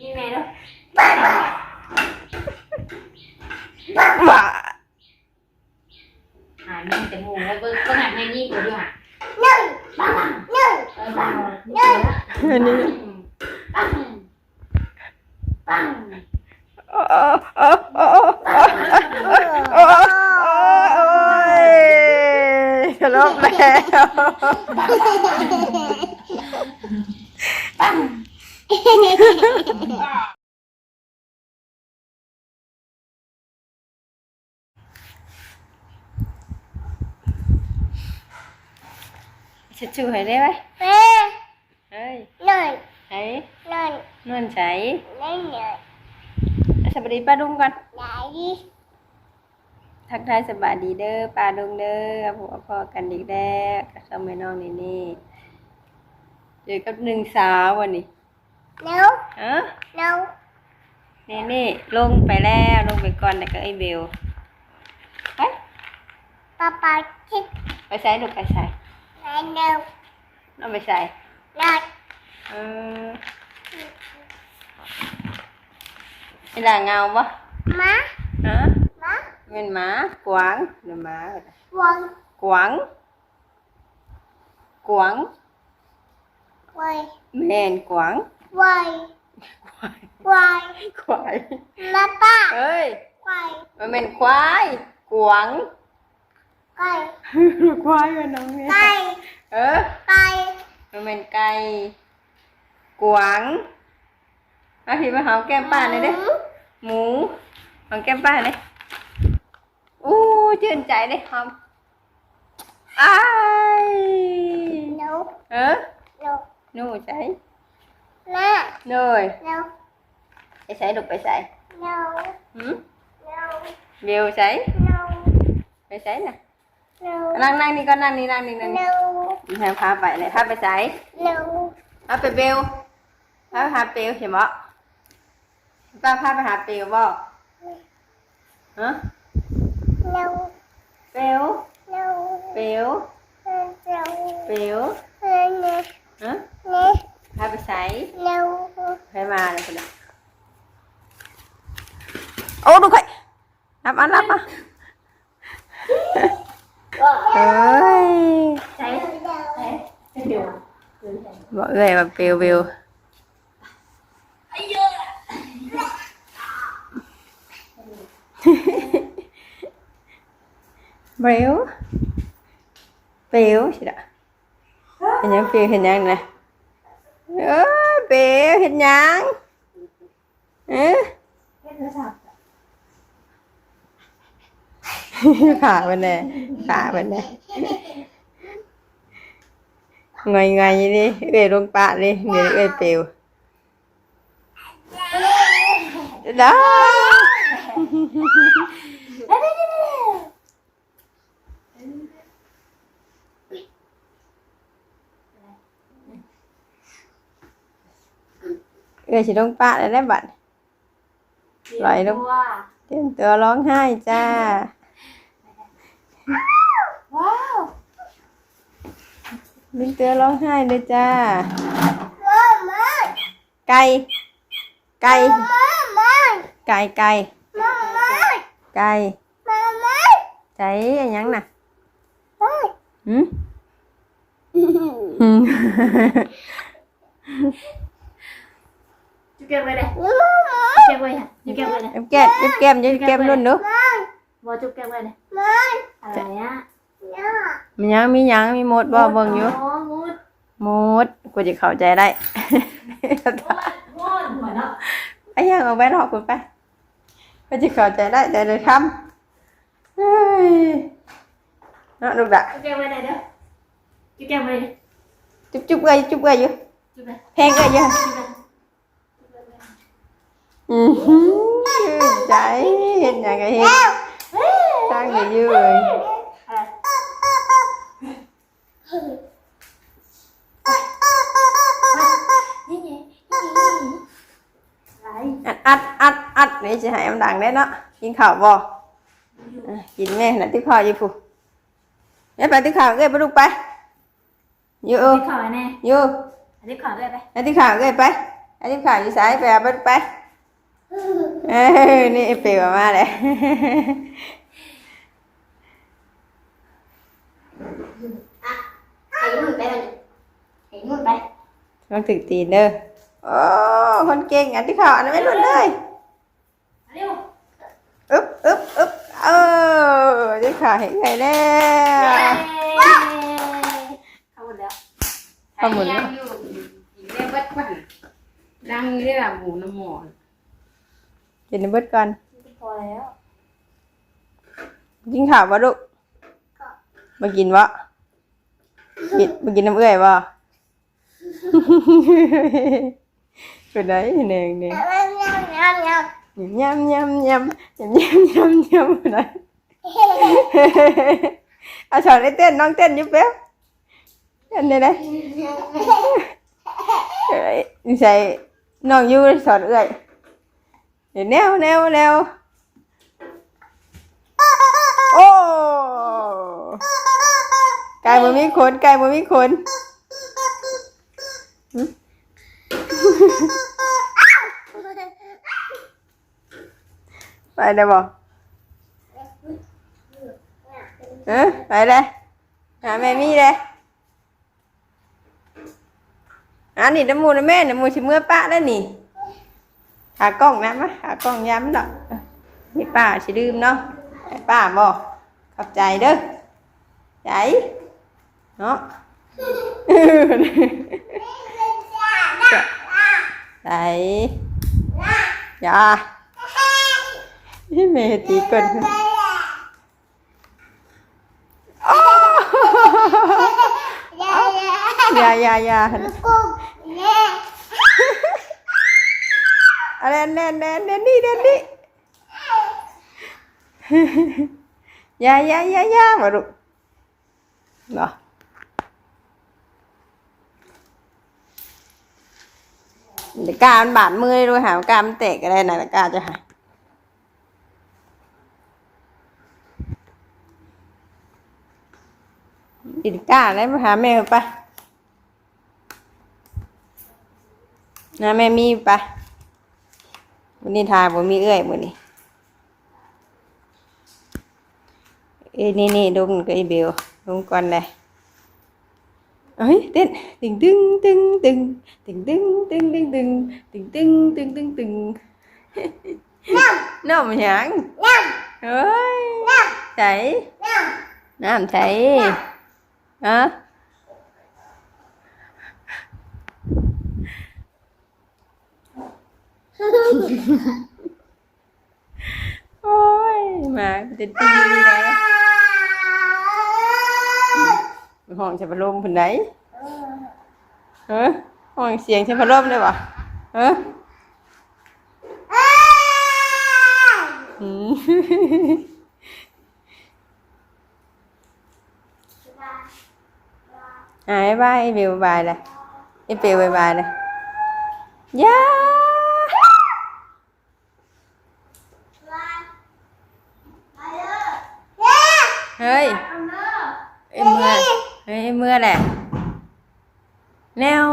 ยิงไงด้วยบ้าหายมันจะงูแล้วเบิ้งก็หันให้นี่ตัวด้วยอ่ะ นึ่งนึ่ง ปังนี่ละ อันนี้ ปังปัง โอ้โอ้โอ้โอ้โอ้โอ้ยทะเลาะแล้ว ปัง จะช่วยได้ไหม เป๊ะ เฮ้ย หนึ่ง เฮ้ย หนึ่ง นวลใส หนึ่งหนึ่ง สวัสดีป้าดุงก่อน ไหน ทักทายสบายดีเด้อป้าดุงเด้อผัวพ่อกันอีกแล้วกับสมัยน้องนี่เจอกับหนึ่งสาววันนี้ เร็ว ฮะ เร็ว นี่ลงไปแล้วลงไปก่อนแต่ก็ไอเบลไป ป๊าป๊าคิด ไปใส่ลูกไปใส่ ไหนเร็ว น้องไปใส่ หนึ่ง เออนี่ล่ะเงาปะ ม้า ฮะ ม้า เป็นหมากวางหรือหมา วัง กวางกวาง ไว แม่นกวาง ไวไว ควาย มาป้า เอ้ย ไว มันเป็นควายกวาง ไก่ ควายเป็นน้องเนี่ย ไก่ เออ ไก่ มันเป็นไก่กวางมาพี่มาหอมแก้มป้าเลยเด้อหมูหอมแก้มป้าเลยอู้ชื่นใจเลยหอมอ้าย หนู เออ หนู หนูใส่ แม่ เลย หนู ไปใส่ลูกไปใส่ หนู หืม หนู เบลใส่ หนู ไปใส่น่ะ หนู นั่งนี่ก็นั่งนี่นั่งนี่ หนู แทนพาไปเลยพาไปใส่ หนู เอาไปเบลพาไปหาเปลวเห็นบ่ป้าพาไปหาเปลวบ่ฮะ หนู เปลว หนู เปลว หนู เปลว หนู ฮะ หนู พาไปใส่ หนู ไปมาเลยคนละโอ้ดูใครรับอ่ะเอ้ย ใช้เดี๋ยว บอกเลยว่าเปลวเบล ไอ้เยอะ เบลเปลวใช่ไหมเห็นยังเปลวเห็นยังนะเออเปลวเห็นยังเออ เล่นโทรศัพท์ ขามันแน่ขามันแน่ไงดิเอ้ยลงปะดิเดี๋ยวเอ้ยเปลวได้เอ้ยสิลงปะแล้วได้บัดลอยลงเต็มตัวร้องไห้จ้า ว้าว ลิ้นเตือร้องไห้เลยจ้า มามา ไก่ไก่ มามา ไก่ไก่ มามา ไก่ มามา ใจอันยังน่ะ เฮ้ย หืมหืม จุ๊บแก้มไปเลย มามา แก้มไปฮะจุ๊บแก้มไปเลย เก็บแก้มยืดแก้มรุ่นดู บอจุ๊บแก้มไปเลย มา อะไรอ่ะ ย่า มียังมีหมดบ่เบิ่งอยู่ อ๋อมุด หมดกูจะเข้าใจได้ มุดหัวเนาะ ไอ้ยังเอาแว่นออกคุณไปกูจะเข้าใจได้แต่เลยทำเฮ้ยเนาะลูกด่ะ จุ๊บแก้มไปเลยเด้อจุ๊บแก้มไปเลย จุ๊บเอ้ยอยู่ จุ๊บไป เพลงเอ้ยอยู่ จุ๊บไป อือหือชื่นใจเห็นอย่างไรเห็นตั้งอยู่เลย นี่ไงอะไร อัดนี่จะให้มันดังได้เนาะกินข้าวบ่กินแม่น่ะติ๊กข้าวอยู่ผู้เนี่ยไปติ๊กข้าวเอ้ยไปลูกไปอยู่ ติ๊กขอแน่ อยู่ ติ๊กขอเลยไป ติ๊กข้าวเอ้ยไป อันนี้ข่าวอยู่สายไปเอาไปนี่เปลี่ยวมาเลย ให้นุ่นไปเลยให้นุ่นไป ต้องถึงตีนเด้อโอ้คนเก่งอันที่ข่าวอันนั้นไม่หลุดเลย เร็ว อึ๊บที่ข่าวเห็นไงแล้ว เข้าหมดแล้ว เข้าหมดแล้ว อยู่อีกแม่เบิดวันดังเรื่องหมูน้ำหมอน กินในเบิดก่อน พอแล้ว กินข่าวบ่ลูกมากินวะมากินน้ำเอื้อยวะ เป็นไรเนี่ยเนี่ย ยำยำยำ ยำอะไรเอาสอนให้เต้นน้องเต้นยุบเป๊ะเต้นได้ไหมใส่น้องยูสอนเอื้อยเดี๋ยวแนวโอ้ไก่บ่มีขนไปได้บ่ไปเลยหาแม่มีเลยอันนี้น้ำมูนะแม่น้ำมูชิเมื่อป้าแล้วนี่หากล้องนะมะหากล้องย้ำดอกนี่ป้าชิลืมเนาะป้าบ่ขอบใจเด้อใจเนาะใจอย่าแม่ตีก่อนอย่าอะไรแน่นี่อย่ามาดูเนาะเดี๋ยวการบาดมือด้วยหาการมันแตกอะไรนะแล้วการจะหายปิดก้าแล้วมาหาแม่ไปนะแม่มีไปวันนี้ทายบ่มีเอื้อยมื้อนี้นี่ดมกับไอ้เบลดมก่อนเลยเอ้ยเต้นตึงน้ำหยังเฮ้ยใส่น้ำใส่ฮะโอ้ยมาจะตีนี่นะห้องใช้พัดลมผุนไหนห้องเสียงใช้พัดลมได้ปะบายเบลบายเลยไอ้เปลบายเลยย่าเฮ้ยเมื่อแหละแนว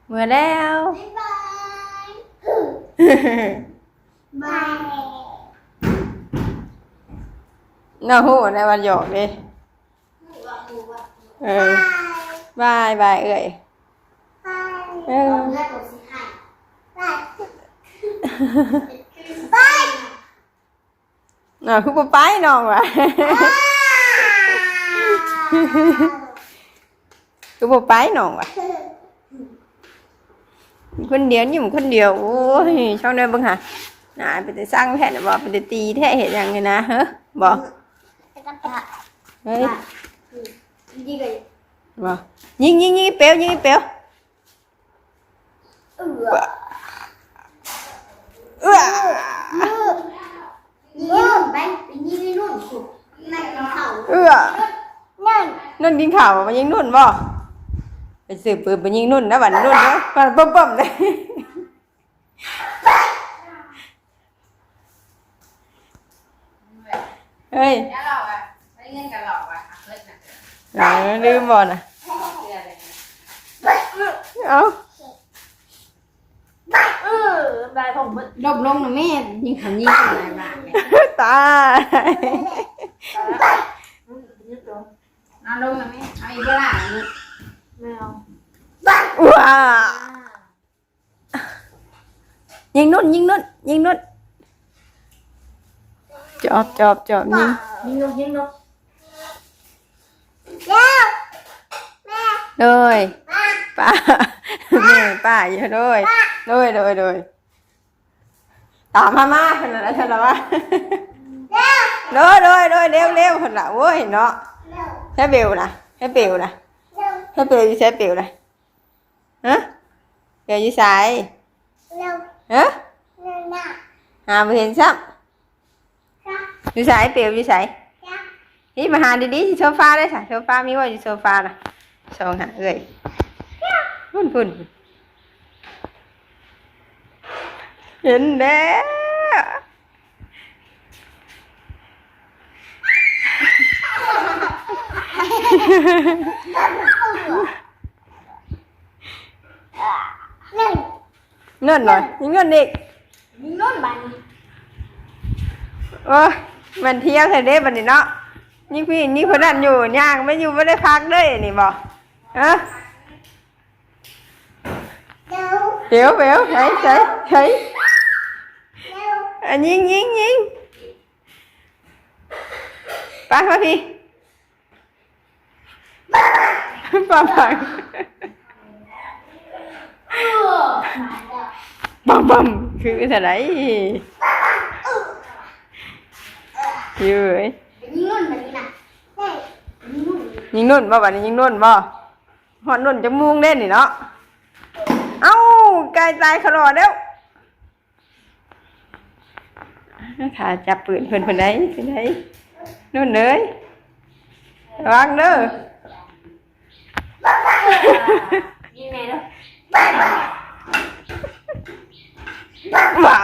เมื่อแล้วน่าหูในวันหยอกดิบายเอ้ยคือบ่ไปน้องว่ะคือบ่ไปน้องว่ะคนเดียวยิ้มคนเดียวโอ้ยช่องได้บ้างหะน่าไปแต่สร้างแท้น่ะบ่ไปแต่ตีแท้เห็นยังไงนะบ่เฮ้ยบ่ยิงเปียวยิงเไปยิงให้นุ่นสุดนั่นเขา นุ่นกินข้าวมายิงนุ่นบ่ไปซื้อปืนไปยิงนุ่นนะบัดนุ่นนะมันปั๊มเลยเฮ้ย แล้วเราอะได้เงินกับเราอะเลิกนะ ลืมบ่น่ะเอา ได้ของมัน ดบลงนะแม่ยิงขันยิงหลายบาทเลย ตาย เอาลงนะแม่เอาอีกเวลาลูก ไม่เอา ว้ายิงนุ่นยิงนุ่นยิงนุ่นจอบยิง ยิงนก เลยป้าแม่ป้าอยู่เลยตามมาคนละเท่าไหร่วะเลยเร็วคนละโว้ยเนาะใช้เบลนะอยู่ใช้เบลฮะเบลอยู่สายฮะหาไม่เห็นซ้ำอยู่สายเบลอยู่สายนี่มาหาดีๆที่โซฟาได้สิโซฟามีว่าอยู่โซฟาน่ะสองหาเลยพุ่นเห็นแล้วเงินหน่อยยิงเงินอีก ยิงนุ่นบัน โอ้ยมันเที่ยวไทยเด้บันนี้เนาะนี่พี่นี่คนนั้นอยู่ย่างไม่อยู่ไม่ได้พักเลยนี่บอกเดี๋ยวใส่ยิงป้ามาพี่ป้าพังบัมคือเท่าไหร่อยู่เอ้ย ยิงนุ่นแบบนี้นะยิงนุ่นยิงนุ่นบ่บัดนี้ยิงนุ่นบ่ฮอดนุ่นจะมุงเด้นี่เนาะเอ้าไกลตายขลอแล้วถ้าจับปืนเพิ่นได้นุ่นเอ้ยระวังเด้อ ยิงไหนเนาะ ว่า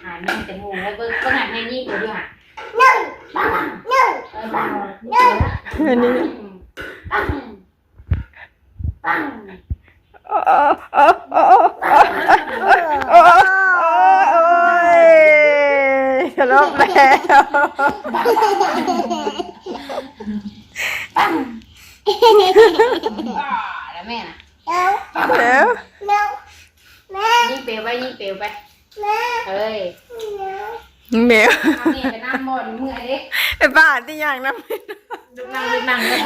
หายแม่แต่งูแล้วเบิ้งก็หายแม่ยิงอยู่ด้วย อันนี้โอ้ยทะเลาะแล้ว แล้วแม่น่ะ เดี๋ยว ยิงเปลวไปเฮ้ย เหมียว เอาแม่ไปน้ำบ่อนเมื่อยเด็ก ไอ้บ้าที่อย่างนั้น ลูกนั่งเลย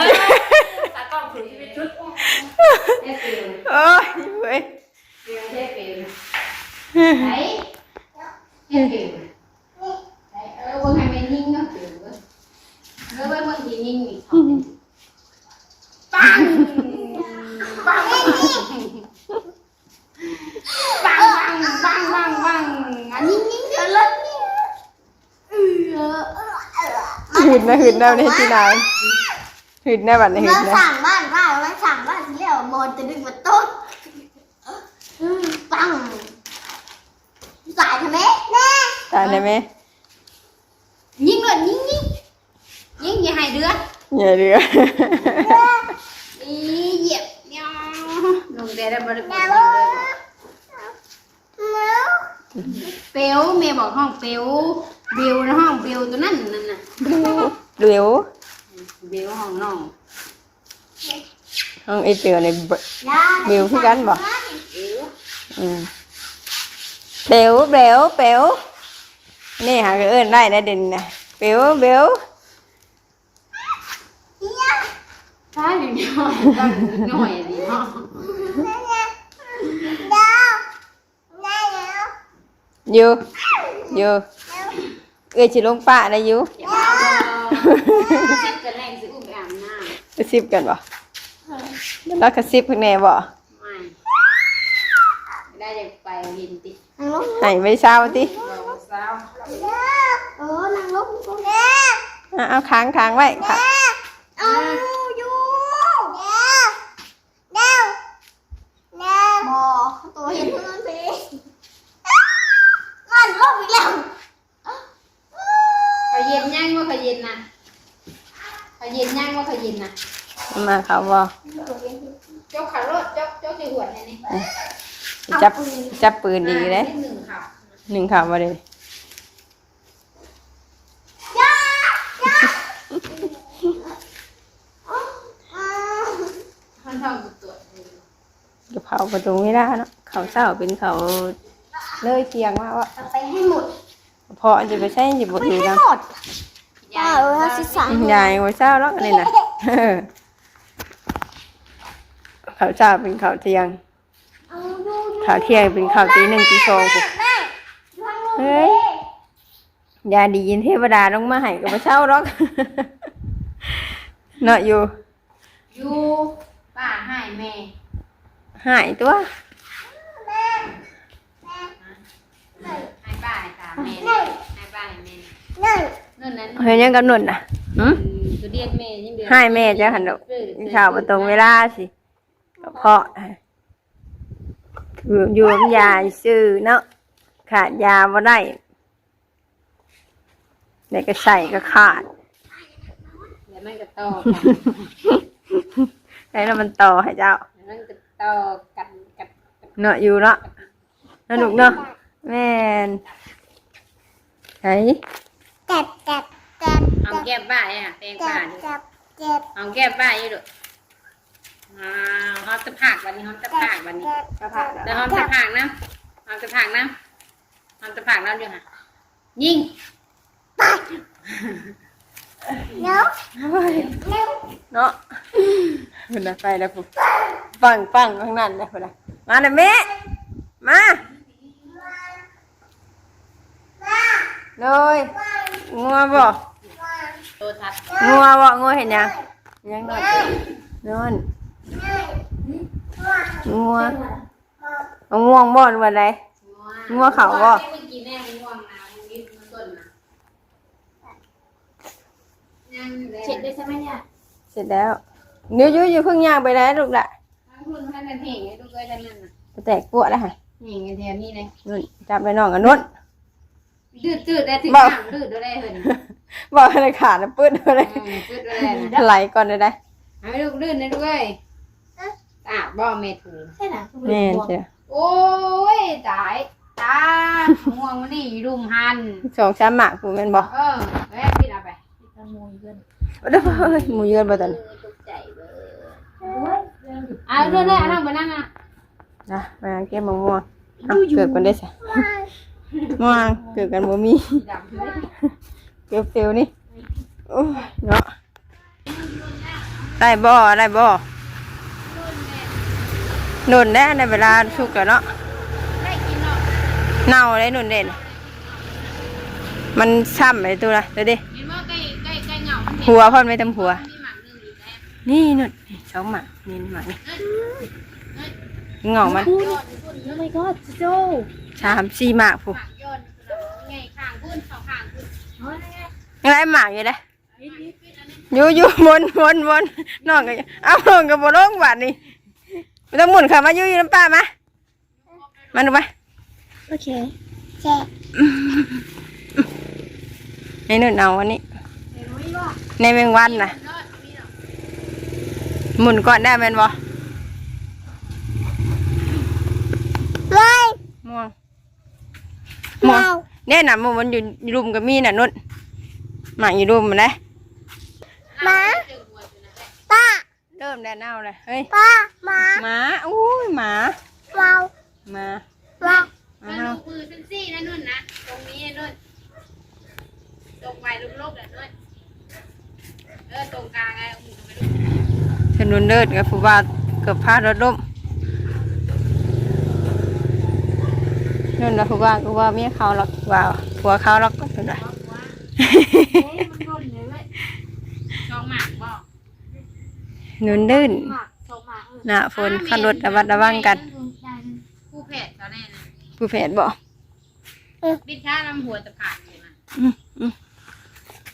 ตากล้องถือชีวิตชุดเปลว โอ้ยเว้ย เปลวไหนเปลวคนให้แม่ยิงเนาะเปลวเบิ้งทียิงอีกปังอันนี้ยิงเยอะเลย หืดนะในที่ไหนหืดแน่บัดนี้หื เมื่ ด อ นะ สั่งบ้านมันสั่งบ้านที่เรียกว่ามอนจะดึงมาต้นปังสายทำไมแน่ ตายได้ไหม ยิงเลยยิงอย่าให้เดือด อย่าเรือ เหยียบเนี่ยลงแต่ได้บริกรเปลวเมย์บอกห้องเปลวเบลนะห้องเบลตัวนั่นน่ะ เร็ว เบลห้องน้อง ห้องไอเตือในบิวคือกันบ่ เอว เบลนี่หาก็เอิ้นได้นะเด่นนะเบล ถ้าอยู่น้อยต้องหน่อยดีเนาะ อยู่เอ้ยสิลงป้าได้อยู่ อย่าเอาซิปกันแรงสิอุ้มไปอาบน้ำ กระซิบกันบ่แล้วกระซิบข้างในบ่ ไม่ได้จะไปเห็นติ ให้ไม่เช้าติ บอกสาว นางลบกู เอาค้างไว้ค่ะ เอาอยู่เร็วบอกตัวเห็นเพื่อนสิมันลบอีกแล้ว เขาเย็นย่างว่าเขาเย็นนะเขาเย็นย่างว่าเขาเย็นนะ มาเขาบ่ เจ้าขารถเจ้าที่หัวนี่ จับปืนดีเลย หนึ่งค่ะ หนึ่งข่าวมาเลย ท่อนท่องตัว กระเพราประตูไม่ได้เนาะเขาเศร้าเป็นเขาเลยเทียงว่า เอาไปให้หมด พอจะไปใช้จะบดดีนะ ป้าเอาสิสาม ยายหัวเศร้าแล้วนี่นะเขาเศร้าเป็นเขาเทียงเขาเทียงเป็นเขาตีหนึ่งตีสองเฮ้ยยาดียินเทวดาต้องมาให้กับเศร้าหรอกเนาะอยู่ อยู่ป้าให้แม่ หายตัว ให้ป้าให้ตาแม่ให้ป้าให้แม่ นั่น นั่นนั้น เฮ้ยยังกำหนดนะหืม ตัวเดียนแม่ยังเดือด ให้แม่จะหันดอกข่าวประตรงเวลาสิเพราะอยู่กับยาซื้อเนาะขาดยาบ่ได้ไหนก็ใส่ก็ขาด เดี๋ยวมันก็ต่อ แล้วมันต่อให้เจ้า มันก็ต่อกันกัน เนาะอยู่เนาะสนุกเนาะแม่นไอ้ เจ็บ หอมแก้มป้าเนี่ยแตงป้า เจ็บ หอมแก้มป้าอยู่ดูหอมตะผักวันนี้หอมตะผักวันนี้ กระเพาะ แต่หอมตะผักนะหอมตะผักนะหอมตะผักนั่นอยู่ค่ะยิง เนาะ เนาะคุณนะไปแล้วปุ๊บปังข้างนั้นเลยคุณนะมาเลยแม่มาเลยงัวบ่ โตทัด งัวบ่งัวเห็นยังยังนอนนอนงัวเอาง่วงบ่หรือว่าอะไรงัวเขาบ่ ไม่กินแน่ง่วงนะมึงกินมันต้นนะยังเช็ดได้ใช่ไหมเนี่ย เสร็จแล้วเดี๋ยวอยู่เพิ่งย่างไปแล้วลูกละ ทั้งคุณท่านนั่นเองดูเกยท่านนั่นน่ะ แตกปวดแล้วค่ะ นี่ไงแถวนี้เลย นุ่นจับไปน้องกันนุ่น ดืดได้ถึงน้ำดืดได้เห็น บอกอะไรขาดนะปื้ดอะไร ดืดได้นะ ไหลก่อนเลยได้ เอาลูกดืดนะด้วยบ่เมถู ใช่ไหม แม่เจ้า โอ้ยตายตาง่วงมันนี่รุมหัน 2-3หมากกูแม่นบ่ แม่พี่เอาไป เด้อเฮ้ยหมูเยือนบ่ตัน ตกใจเลยเอาเรื่องแรกนั่งไปนั่งอ่ะ นะมาเก็บมะม่วงเอาเกิดกันได้ซะม่วงเกิดกันบ่มี ดำเลย เก็บเฟลนี่โอ้ยเนาะได้บ่โดนได้ในเวลาชุกแล้วเนาะ ได้กินเนาะ เน่าเลยนุ่นเด่นมันช้ำไอ้ตัวละเดี๋ยวดิ เห็นว่าใกล้เหงา หัวพ่อนไม่ทำหัว มีหมากนึงอยู่แล้ว นี่นุ่นนี่สองหมากนี่หมากนี่เงามัน โอ้ my god โจ 3-4หมากผู้ หมากย้อนไงข้างขึ้นสองข้างขึ้น ยังไงหมากอยู่เลยอยู่วนน้องก็เอาน้องก็บ่ลงบาดนี่ไม่ต้องหมุนค่ะมาอยู่น้ำป้ามาดูไป โอเค เจ็บ ในนุ่นเอาวันนี้ในแมงวันน่ะหมุนก่อนได้แม่นบ่ เลย ม่วงเนี่ยน่ะมันอยู่รุมกับมีน่ะนุ่นหมากอยู่รุมมันเลย หมาป้า เริ่มแล้วเน่าเลยเฮ้ย ป้าหมา หมาอุ้ยหมา เรา มา เรา มันลูกมือเป็นซี่นะนุ่นนะตรงนี้นุ่นตรงไปลูกๆเลยนุ่นตรงกลางไงเอามือไปลูก ถนนเดินกับผู้ว่าเกือบพลาดรถล้มนั่นนะผู้ว่าเมียเขาหรอกว่าผัวเขาหรอกก็เป็นไร ช่องหมากบอก นุนดื้น หมาสองหมา หน้าฝนขับรถระวังกัน ผู้เพจตอนนี้นะ ผู้แผดบอก บิดข้าลำหัวตะผ่านอยู่นะ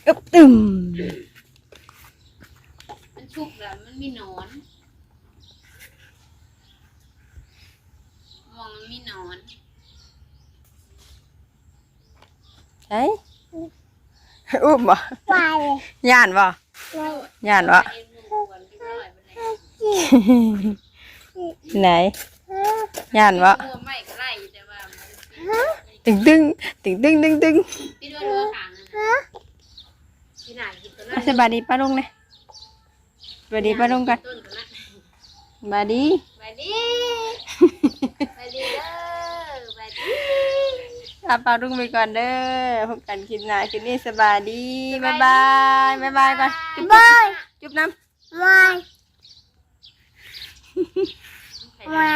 อึ๊บตึม มันชุกแล้วมันมีหนอนมองมันมีหนอน ใช่อุ้มบ่ ไปเลย ย่านบ่ย่านบ่ เอ็นมือวนไปหน่อยไปไหน ไหนย่านบ่ มือไม่ ตึงตึงตึงตึงตึงตึง พี่ด้วยดูขางนะพี่หน่ากินตัวนั้น สบายดีป้าลุงเนี่ยสบายดีป้าลุงกัน ต้นตัวนั้น สบายดี ไปดิไปดิเด้อไปดิ ลาป้าลุงไปก่อนเด้อพบกันคลิปหน้าคลิปนี้สบายดีบ๊ายบายบ๊ายบายก่อนจุ๊บจุ๊บน้ำ มามา